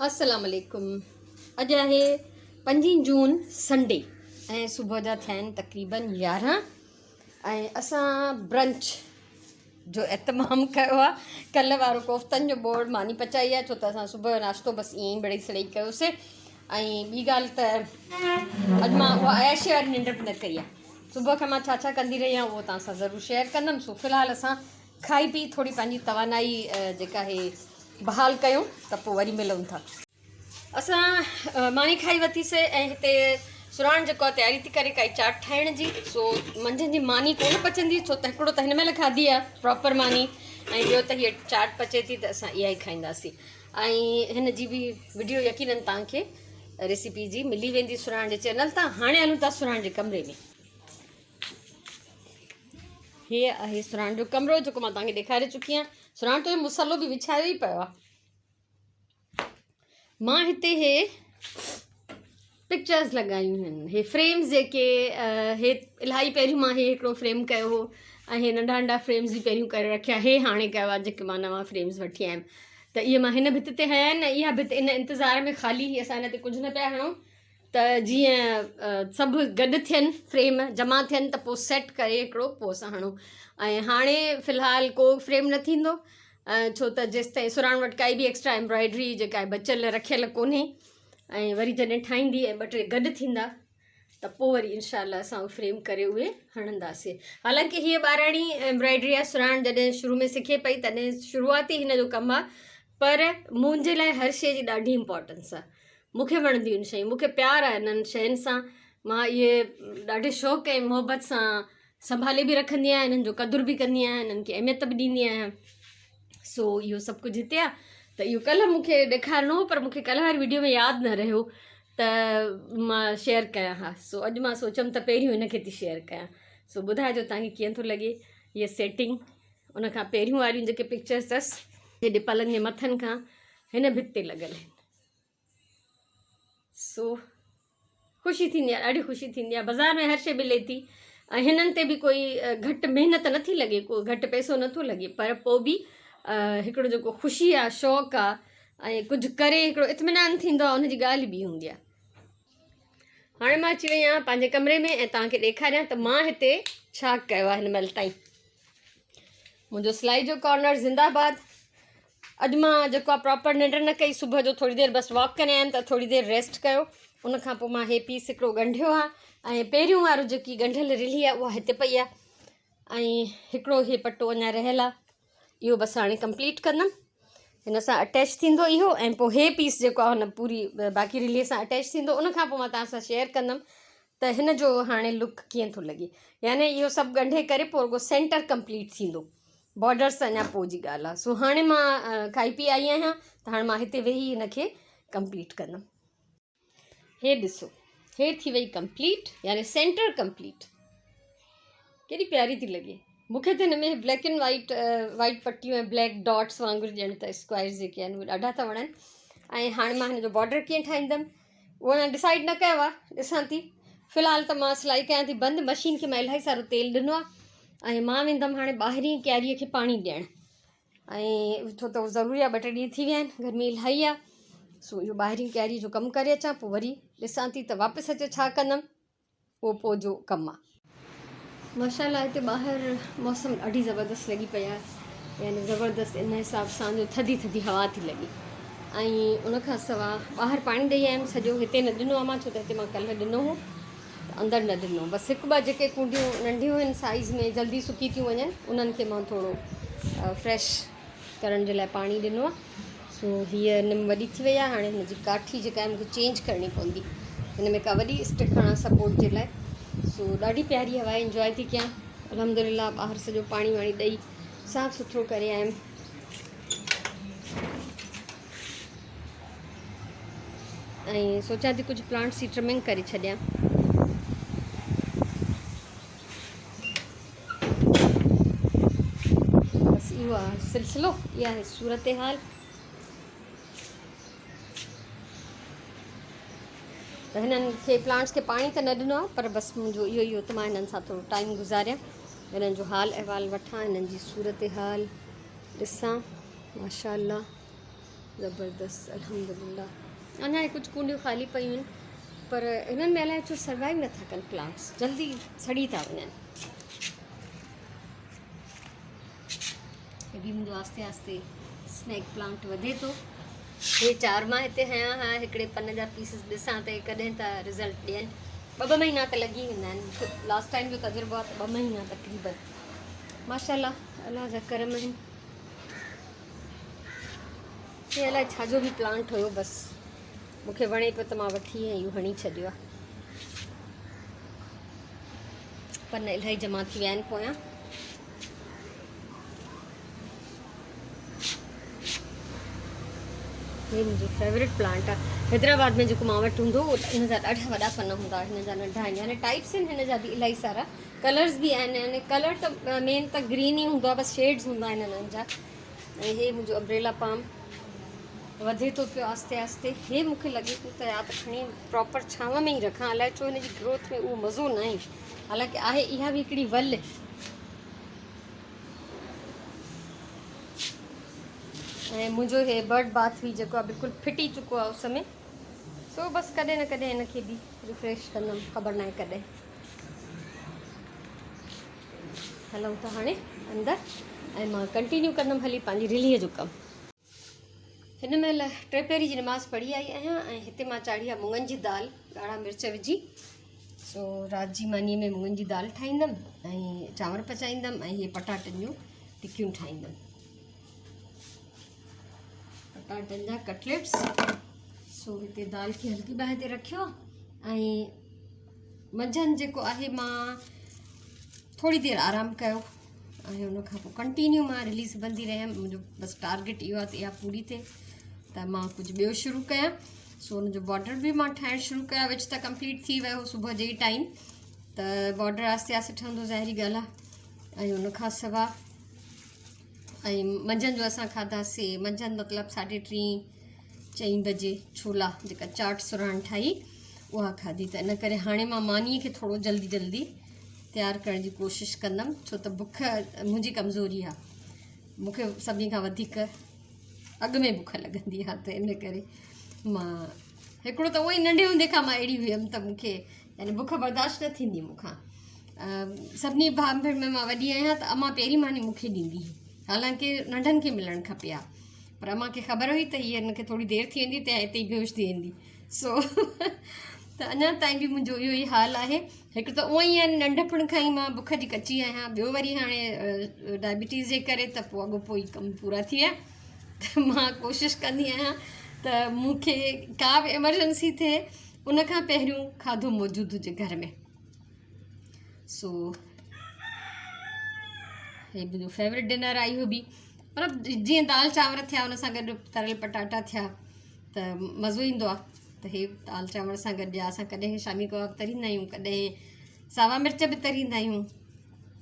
अस्सलाम वालेकुम। अॼु आहे 5 जून संडे ऐं सुबुह जा थिया आहिनि तक़रीबन 11 ऐं असां ब्रंच जो एतमामु कयो आहे। कल्ह वारो कोफ़्तनि जो बोर्ड मानी पचाई आहे, छो त असां सुबुह जो नाश्तो बसि ईअं ई बड़ी सड़ई कयोसीं। ऐं ॿी ॻाल्हि त अॼु मां उहा अयाशी वारी निंड बि न कई आहे। सुबुह खां मां छा छा कंदी रही आहियां उहो तव्हां सां ज़रूरु शेयर कंदमि। सो फ़िलहालु असां खाई पी थोरी पंहिंजी तवानाई जेका आहे बहाल कयूं त पोइ वरी मिलूं था। असां मानी खाई वरितीसीं ऐं हिते सुराण जेको आहे तयारी थी करे काई चाट ठाहिण जी। सो मंझंदि जी मानी कोन पचंदी, छो त हिकिड़ो त हिन महिल खाधी आहे प्रॉपर मानी, ऐं ॿियो त हीअ चाट पचे थी त असां इहा ई खाईंदासीं। ऐं हिन जी बि वीडियो यकीननि तव्हांखे रेसिपी जी मिली वेंदी सुराण जे चैनल तां। हाणे हलूं था सुराण जे कमरे में। हीअ आहे सुराण जो कमिरो जेको मां तव्हांखे ॾेखारे चुकी आहियां। सुराण तो मसालो बि विछायो ई पियो आहे। मां हिते हे पिक्चर्स लॻायूं आहिनि, हे फ्रेम्स जेके हे इलाही पहिरियों मां हे हिकिड़ो फ्रेम कयो हो ऐं हे नंढा नंढा फ्रेम्स बि पहिरियों करे रखिया। हे हाणे कयो आहे जेके मां नवां फ्रेम्स वठी आयमि, त इहे मां हिन भित ते हया आहिनि। इहा भित इन इंतज़ार में ख़ाली ही, असां हिन ते कुझु न पिया हणूं त जीअं सभु गॾु थियनि, फ्रेम जमा थियनि त पोइ सेट करे हिकिड़ो पोइ असां हणूं। ऐं हाणे फ़िलहालु को फ्रेम न थींदो, छो त जेसि ताईं सुराण वटि काई बि एक्स्ट्रा एम्ब्रॉयडरी जेका आहे बचियल रखियल कोन्हे। ऐं वरी जॾहिं ठाहींदी ऐं 2-3 गॾु थींदा त पोइ वरी इनशाला असां फ्रेम करे उहे हणंदासीं। हालांकि हीअ ॿाराणी एम्ब्रॉयडरी आहे सुराण जॾहिं शुरू में सिखे पई तॾहिं शुरूआती हिन जो कमु आहे, पर मुंहिंजे लाइ हर शइ जी ॾाढी इम्पोर्टेंस आहे। मूंखे वणंदियूं आहिनि शयूं, मूंखे प्यार आहे इन्हनि शयुनि सां। मां इहे ॾाढे शौक़ु ऐं मुहबत सां संभाले बि रखंदी आहियां, इन्हनि जो क़दुरु बि कंदी आहियां, इन्हनि खे अहमियत बि ॾींदी आहियां। सो इहो सभु कुझु हिते आहे। त इहो कल्ह मूंखे ॾेखारिणो हो, पर मूंखे कल्ह वारी वीडियो में यादि न रहियो त मां शेयर कयां। हा, सो अॼु मां सोचियमि त पहिरियों हिनखे थी शेयर कयां। सो ॿुधाइजो तव्हांखे कीअं थो लॻे हीअ सेटिंग। उन खां पहिरियों वारियूं जेके पिक्चर्स अथसि हेॾे पलंग जे मथनि खां हिन भित ते लॻल आहिनि। सो ख़ुशी थींदी आहे, ॾाढी ख़ुशी थींदी आहे। बाज़ारि में हर शइ मिले थी ऐं हिननि ते बि कोई घटि महिनत नथी लॻे, को घटि पैसो नथो लॻे, पर पोइ बि हिकिड़ो जेको ख़ुशी आहे, शौक़ु आहे ऐं कुझु करे हिकिड़ो इत्मीनान थींदो आहे, उनजी ॻाल्हि बि हूंदी आहे। हाणे मां अची वई आहियां पंहिंजे कमरे में ऐं तव्हांखे ॾेखारियां त मां हिते छा कयो आहे हिन महिल ताईं। मुंहिंजो सिलाई जो कॉर्नर ज़िंदाबाद। अॼु मां जेको आहे प्रॉपर निंड न कई, सुबुह जो थोरी देरि बसि वॉक करे आयमि त थोरी देरि रेस्ट कयो। उन खां पोइ मां हे पीस हिकिड़ो ॻंढियो आहे ऐं पहिरियों वारो जेकी ॻंढियल रिली आहे उहा हिते पई आहे ऐं हिकिड़ो हे पटो अञा रहियल आहे। इहो बसि हाणे कंप्लीट कंदमि, हिन सां अटैच थींदो इहो। ऐं पोइ हे पीस जेको आहे हुन पूरी बाक़ी रिलीअ सां अटैच थींदो। उन खां पोइ मां तव्हां सां शेयर कंदमि त हिन जो हाणे लुक कीअं थो लॻे। यानी इहो सभु ॻंढे करे पोइ रुगो सेंटर कंप्लीट थींदो, बॉर्डर्स अञा पोइ जी ॻाल्हि आहे। सो हाणे मां खाई पी आई आहियां त हाणे मां हिते वेही हिनखे कंप्लीट कंदमि। हे ॾिसो, हे थी वई कंप्लीट, यानी सेंटर कंप्लीट। केॾी प्यारी थी लॻे। मूंखे त हिन में ब्लैक एंड वाइट पटियूं ऐं ब्लैक डॉट्स वांगुरु ॼण त स्क्वायर्स जेके आहिनि उहे ॾाढा था वणनि। ऐं हाणे मां हिन जो बॉर्डर कीअं ठाहींदमि उहो अञा डिसाइड न कयो आहे, ॾिसां थी। फ़िलहालु त मां सिलाई कयां थी बंदि, मशीन खे मां इलाही सारो तेल ॾिनो आहे ऐं मां वेंदमि हाणे ॿाहिरीं क्यारीअ खे पाणी ॾियणु। ऐं छो त ज़रूरी आहे, 2-3 ॾींहं थी विया आहिनि, गर्मी इलाही आहे। सो इहो ॿाहिरीं क्यारी जो कमु करे अचां, पोइ वरी ॾिसां थी त वापसि अचे छा कंदमि, उहो पोइ जो कमु आहे। माशाल्लाह हिते ॿाहिरि मौसम ॾाढी ज़बरदस्त लॻी पई आहे, यानी ज़बरदस्त इन हिसाब सां जो थधी थधी हवा थी लॻे। ऐं उनखां सवाइ ॿाहिरि पाणी ॾेई आयमि सॼो, हिते न ॾिनो आहे मां, छो त हिते मां कल्ह ॾिनो हो त अंदरि न ॾिनो। बसि 1-2 जेके कूंडियूं नंढियूं आहिनि साइज़ में, जल्दी सुकी थियूं वञनि, उन्हनि खे मां थोरो फ्रेश करण जे लाइ पाणी ॾिनो आहे। सो हीअ निम वॾी थी वई आहे, हाणे हिन जी काठी जेका आहे मूंखे चेंज करणी पवंदी। हिन में का वॾी स्टिक हणां सपोर्ट जे लाइ। सो ॾाढी प्यारी हवा इंजॉय थी कयां। अल्हम्दुलिल्लाह ॿाहिरि सॼो पाणी वाणी ॾेई साफ़ु सुथिरो करे आयमि। ऐं सोचां थी कुझु प्लांट्स जी ट्रिमिंग करे छॾियां। बसि इहो आहे सिलसिलो, इहा आहे सूरत हाल। त हिननि खे प्लांट्स खे पाणी त न ॾिनो आहे, पर बसि मुंहिंजो इहो त मां हिननि सां थोरो टाइम गुज़ारियां, हिननि जो हाल अहिवाल वठां, हिननि जी सूरत हाल ॾिसां। माशाअल्लाह ज़बरदस्त अल्हम्दुलिल्लाह। अञा कुछ कूंडियूं ख़ाली पयूं आहिनि, पर इन्हनि में अलाए छो सर्वाइव नथा कनि प्लांट्स, जल्दी सड़ी था वञनि। हे बि मुंहिंजो आस्ते आस्ते स्नैक प्लांट वधे थो। हे 4 मां हिते हयां हा, हिकिड़े पन जा पीसिस ॾिसां त कॾहिं था रिज़ल्ट ॾियनि। 2 महीना त लॻी वेंदा आहिनि। लास्ट टाइम जो तजुर्बो आहे त 2 महीना तक़रीबन। माशाल्लाह अल्लाह जा करम आहिनि। हे अलाए छाजो बि प्लांट हुयो, बसि मूंखे वणे पियो त मां वठी ऐं इहो हणी छॾियो आहे। पन इलाही जमा थी विया आहिनि पोयां। हे मुंहिंजो फेवरेट प्लांट आहे। हैदराबाद में जेको मां वटि हूंदो हुओ हिन जा ॾाढा वॾा पन हूंदा, हिन जा नंढा आहिनि। यानी टाइप्स आहिनि हिन जा बि इलाही सारा, कलर्स बि आहिनि। यानी कलर त मेन त ग्रीन ई हूंदो आहे, बसि शेड्स हूंदा आहिनि हिननि जा। ऐं हे मुंहिंजो अम्ब्रेला पाम वधे थो पियो आस्ते आस्ते। हे मूंखे लॻे पियो त या त खणी प्रॉपर छांव में ई रखां, अलाए छो हिन जी ग्रोथ में उहो मज़ो न आहे। हालांकि आहे इहा बि हिकिड़ी वल। ऐं मुंहिंजो हे बर्ड बाथ बि जेको आहे बिल्कुलु फिटी चुको आहे उस में। सो बसि कॾहिं न कॾहिं हिनखे बि रिफ्रेश कंदमि, ख़बर न आहे कॾहिं। हलूं था हाणे अंदरि ऐं मां कंटिन्यू कंदमि हली पंहिंजी रिलीअ जो कमु। हिन महिल 3 पहिरीं जी नमाज़ पढ़ी आई आहियां ऐं हिते मां चाढ़ी आहे मुङनि जी दाल ॻाढ़ा मिर्च विझी। सो राति जी मानीअ में मुङनि जी दाल ठाहींदमि ऐं चांवर पचाईंदमि ऐं इहे पटाटनि जूं टिकियूं ठाहींदमि, पटाटनि जा कटलेट्स। सो हिते दाल खे हल्की बाहि ते रखियो ऐं मंझंदि जेको आहे मां थोरी देरि आरामु कयो ऐं हुनखां पोइ कंटिन्यू मां रिलीज़ बंदी रहियमि। मुंहिंजो बसि टारगेट इहो आहे त इहा पूरी थिए त मां कुझु ॿियो शुरू कयां। सो हुनजो बॉर्डर बि मां ठाहिणु शुरू कया, विच त कंप्लीट थी वियो सुबुह जे ई टाइम, त बॉर्डर आस्ते आस्ते ठहंदो, ज़ाहिरी ॻाल्हि आहे। ऐं हुनखां सवाइ ऐं मंझंदि जो असां खाधासीं, मंझंदि मतिलबु 3:30-4 बजे छोला जेका चाट सुराण ठाही उहा खाधी। त इन करे हाणे मां मानीअ खे थोरो जल्दी जल्दी तयारु करण जी कोशिशि कंदमि, छो त बुख मुंहिंजी कमज़ोरी आहे। मूंखे सभिनी खां वधीक अॻु में बुख लॻंदी आहे, त इन करे मां हिकिड़ो त उहो ई नंढे हूंदे खां मां अहिड़ी हुयमि त मूंखे यानी बुख बर्दाश्त न थींदी मूंखां। सभिनी भाउ भेण में मां वॾी आहियां त अम्मा पहिरीं मानी मूंखे ॾींदी हुई, हालांकि नंढनि खे मिलणु खपे हा, पर अम्मा खे ख़बर हुई त हीअ हिनखे थोरी देरि थी वेंदी त हिते ई बेहोश थी वेंदी। सो त अञा ताईं बि मुंहिंजो इहो ई हाल आहे। हिकु त उअं ई आहे नंढपण खां ई मां बुख जी कची आहियां, ॿियो वरी हाणे डायबिटीज़ जे करे त पोइ अॻोपो ई कमु पूरा थी विया। त मां कोशिशि कंदी आहियां त मूंखे का बि एमरजेंसी थिए उनखां पहिरियों खाधो मौजूदु हुजे घर में। सो हे मुंहिंजो फेवरेट डिनर आहे इहो बि, मतिलबु जीअं दाल चांवर थिया उन सां गॾु तरियल पटाटा थिया त मज़ो ईंदो आहे। त हे दाल चांवर सां गॾु या असां कॾहिं शामी कबाब तरींदा आहियूं, कॾहिं सावा मिर्च बि तरींदा आहियूं।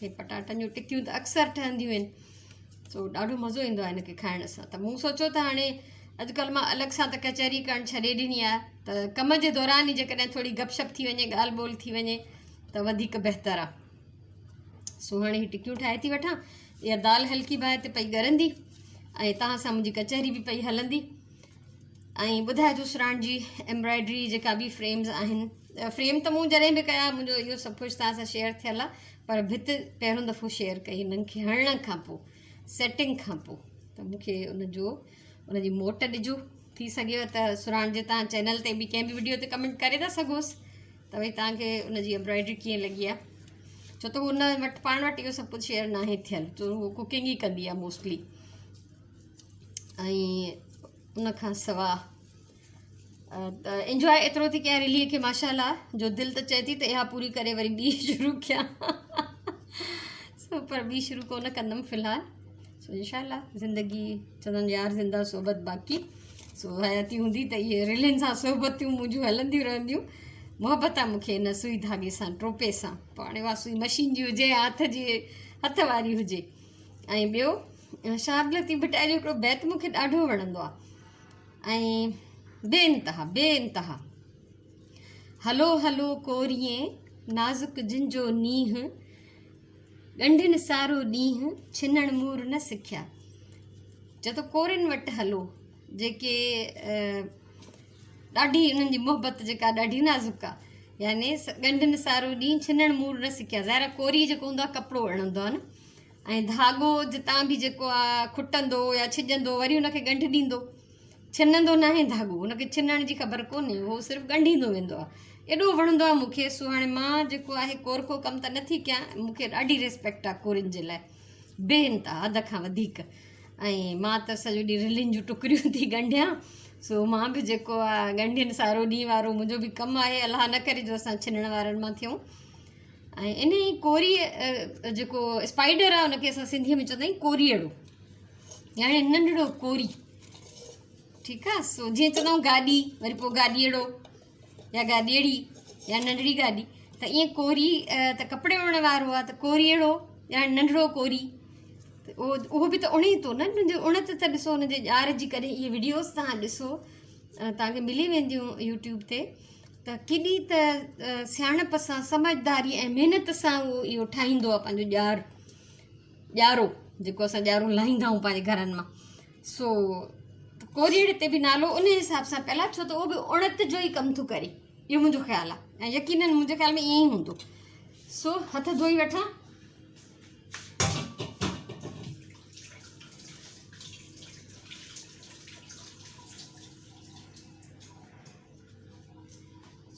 हे पटाटनि जूं टिकियूं त अक्सर ठहंदियूं आहिनि। सो ॾाढो मज़ो ईंदो आहे हिनखे खाइण सां। त मूं सोचियो त हाणे अॼुकल्ह मां अलॻि सां त कचहरी करणु छॾे ॾिनी आहे, त कम जे दौरान ई जेकॾहिं थोरी गपशप थी वञे, ॻाल्हि ॿोल थी वञे त वधीक बहितरु आहे। सो हाणे हीअ टिकियूं ठाहे थी वठां, इहा दाल हल्की बाहि ते पई ॻरंदी ऐं तव्हां सां मुंहिंजी कचहरी बि पई हलंदी। ऐं ॿुधाइजो सुराण जी एम्ब्रॉयडरी जेका बि फ्रेम्स आहिनि, फ्रेम त मूं जॾहिं बि कया, मुंहिंजो इहो सभु कुझु तव्हां सां शेयर थियल आहे, पर भित पहिरियों दफ़ो शेयर कई हिननि खे हणण खां पोइ, सेटिंग खां पोइ। त मूंखे उनजी मोट ॾिजो, थी सघेव त सुराण जे तव्हां चैनल ते बि कंहिं बि वीडियो ते कमेंट करे था सघोसि त भई तव्हांखे उनजी एम्ब्रॉयडरी कीअं लॻी आहे। छो त उन वटि पाण वटि इहो सभु कुझु शेयर न आहे थियल, छो उहो कुकिंग ई कंदी आहे मोस्टली। ऐं उनखां सवाइ त इंजॉय एतिरो थी कयां रिलीअ खे माशाल्लाह, जो दिलि त चए थी त इहा पूरी करे वरी ॿी शुरू कयां। सो पर ॿी शुरू कोन कंदमि फ़िलहाल। सो इंशाल्लाह ज़िंदगी चवंदा आहिनि यार ज़िंदा सोबत बाक़ी। सो हयाती हूंदी त इहे रिलियुनि सां सोबतियूं मुंहिंजूं हलंदियूं रहंदियूं। मोहबत आहे मूंखे हिन सुई धागे सां, टोपे सां, पाणे उहा सुई मशीन जी हुजे या हथ वारी हुजे। ऐं ॿियो शागिर्दी भटाए जो हिकिड़ो बैत मूंखे ॾाढो वणंदो आहे ऐं बेइंतिहा हलो हलो कोरिए नाज़ुक जिंजो नींहुं, ॻंढिन सारो ॾींहुं छिनण मूर न सिखिया। चए थो कोरियुनि वटि हलो, जेके ॾाढी उन्हनि जी मुहबत जेका ॾाढी नाज़ुक आहे, यानी ॻंढिन सारो ॾींहुं छिनण मूर न सिखिया। ज़ाहिर कोरी जेको हूंदो आहे कपिड़ो हणंदो आहे न, ऐं धाॻो जितां बि जेको आहे खुटंदो या छिॼंदो वरी हुनखे ॻंढि ॾींदो, छिनंदो न आहे धाॻो, हुनखे छिनण जी ख़बर कोन्हे, उहो सिर्फ़ु ॻंढींदो वेंदो आहे। एॾो वणंदो आहे मूंखे। सो हाणे मां जेको आहे कोरखो कमु त नथी कयां, मूंखे ॾाढी रिस्पेक्ट आहे कोरियुनि जे लाइ, बेइंतिहा हद खां वधीक। ऐं मां त सॼो ॾींहुं रिलियुनि जूं टुकड़ियूं थी ॻंढियां। सो मां बि जेको आहे ॻंढियुनि सारो ॾींहुं वारो मुंहिंजो बि कमु आहे। अलाह न करे जो असां छिनण वारनि मां थियूं। ऐं इन ई कोरी जेको स्पाइडर आहे उनखे असां सिंधीअ में चवंदा आहियूं कोरीअड़ो, यानी नंढिड़ो कोरी, ठीकु आहे। सो जीअं चवंदा आहियूं गाॾी, वरी पोइ गाॾीअड़ो या गाॾीअड़ी या नंढड़ी गाॾी, त ईअं कोरी त कपिड़े उणण वारो आहे, त कोरीअड़ो या नंढिड़ो कोरी, त उहो बि त उणे थो न। उणत त ॾिसो हुनजे ॼार जी, कॾहिं इहे वीडियोस तव्हां ॾिसो, तव्हांखे मिली वेंदियूं यूट्यूब ते, त केॾी त सियाणप सां, समझदारी ऐं महिनत सां उहो इहो ठाहींदो आहे पंहिंजो ॼारो, जेको असां ॼारूं लाहींदा आहियूं पंहिंजे घरनि मां। सो कोरीअड़े ते बि नालो उन हिसाब सां पहिला, छो त उहो बि उणत जो ई कमु थो करे, इहो मुंहिंजो ख़्यालु आहे। ऐं यकीननि मुंहिंजे ख़्याल में ईअं ई हूंदो। सो हथ धोई वठां।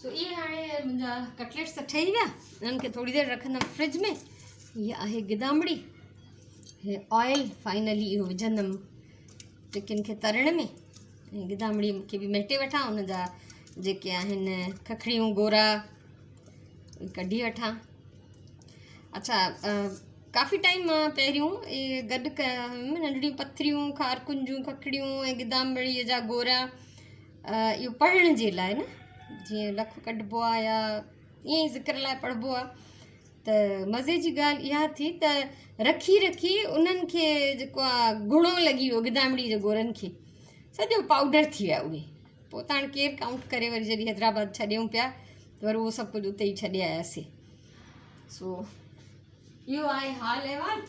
सो इहे हाणे मुंहिंजा कटलेट्स त ठही विया, इन्हनि खे थोरी देरि रखंदमि फ्रिज में। हीअ आहे गिदामड़ी, हे ऑयल फाइनली इहो विझंदमि टिकिन खे तरण में। ऐं गिदामड़ी खे बि मेटे वठां, उन जा जेके आहिनि खखड़ियूं गोरा कढी वठां। अच्छा, काफ़ी टाइम मां पहिरियों इहे गॾु कयमि, नंढड़ियूं पथरियूं, खारकुनि जूं खखड़ियूं ऐं गिदामड़ीअ जा गोरा, इहो पढ़ण जे लाइ न, जीअं लखु कढिबो आहे या ईअं ई ज़िक्र लाइ पढ़िबो आहे। त मज़े जी ॻाल्हि इहा थी त रखी रखी उन्हनि खे जेको आहे गुणो लॻी वियो गिदामड़ी जे गोरनि खे, सॼो पाउडर थी विया उहे। पोइ त हाणे केरु काउंट करे, वरी जॾहिं हैदराबाद छॾियूं पिया त वरी उहो सभु कुझु उते ई छॾे आयासीं। सो इहो आहे हाल अहिवाल।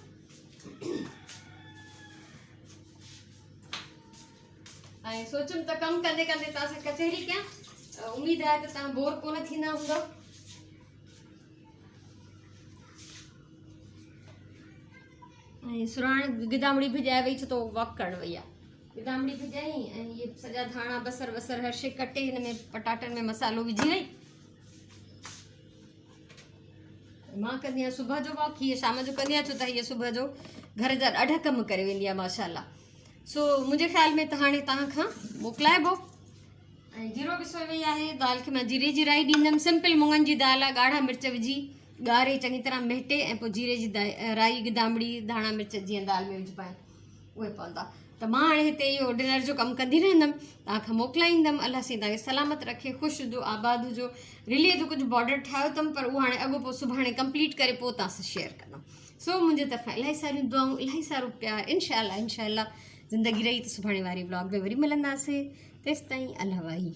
ऐं सोचियमि त कमु कंदे कंदे तव्हां सां कचहरी कयां, उमेदु आहे त तव्हां बोर कोन थींदा हूंदव। ऐं सुराण गिदामड़ी भिॼाए वई, छो त वॉक करणु वई आहे। गिदामड़ी भिॼाई ऐं इहे सॼा धाणा बसर वसर हर शइ कटे हिन में पटाटनि में मसालो विझी वई। मां कंदी आहियां सुबुह जो वॉक, हीअ शाम जो कंदी आहियां, छो त हीअ सुबुह जो घर जा ॾाढा कमु करे वेंदी आहे माशाल्लाह। सो मुंहिंजे ख़्याल में त हाणे तव्हां खां मोकिलाइबो। ऐं जीरो बि सोई वई आहे। दाल खे मां जीरे जी राई ॾींदमि, सिंपल मुङनि जी दाल आहे, ॻाढ़ा मिर्च विझी ॻारे चङी तरह मेटे, ऐं पोइ जीरे जी राई, गिदामड़ी, धाणा मिर्च जीअं दाल में विझ पाए उहे पवंदा। त मां हाणे हिते इहो डिनर जो कमु कंदी रहंदमि, तव्हां खां मोकिलाईंदमि। अलाह साईं तव्हांखे सलामत रखे, ख़ुशि हुजो, आबाद हुजो। रिलीअ जो कुझु बॉर्डर ठाहियो अथमि, पर उहो हाणे अॻो पोइ सुभाणे कंप्लीट करे पोइ तव्हां सां शेयर कंदमि। सो मुंहिंजे तरफ़ां इलाही सारियूं दुआऊं, इलाही सारो प्यार। इनशाअल्लाह ज़िंदगी रही त सुभाणे वारी व्लॉग में वरी मिलंदासीं। तेसिताईं अल्लाह वाही।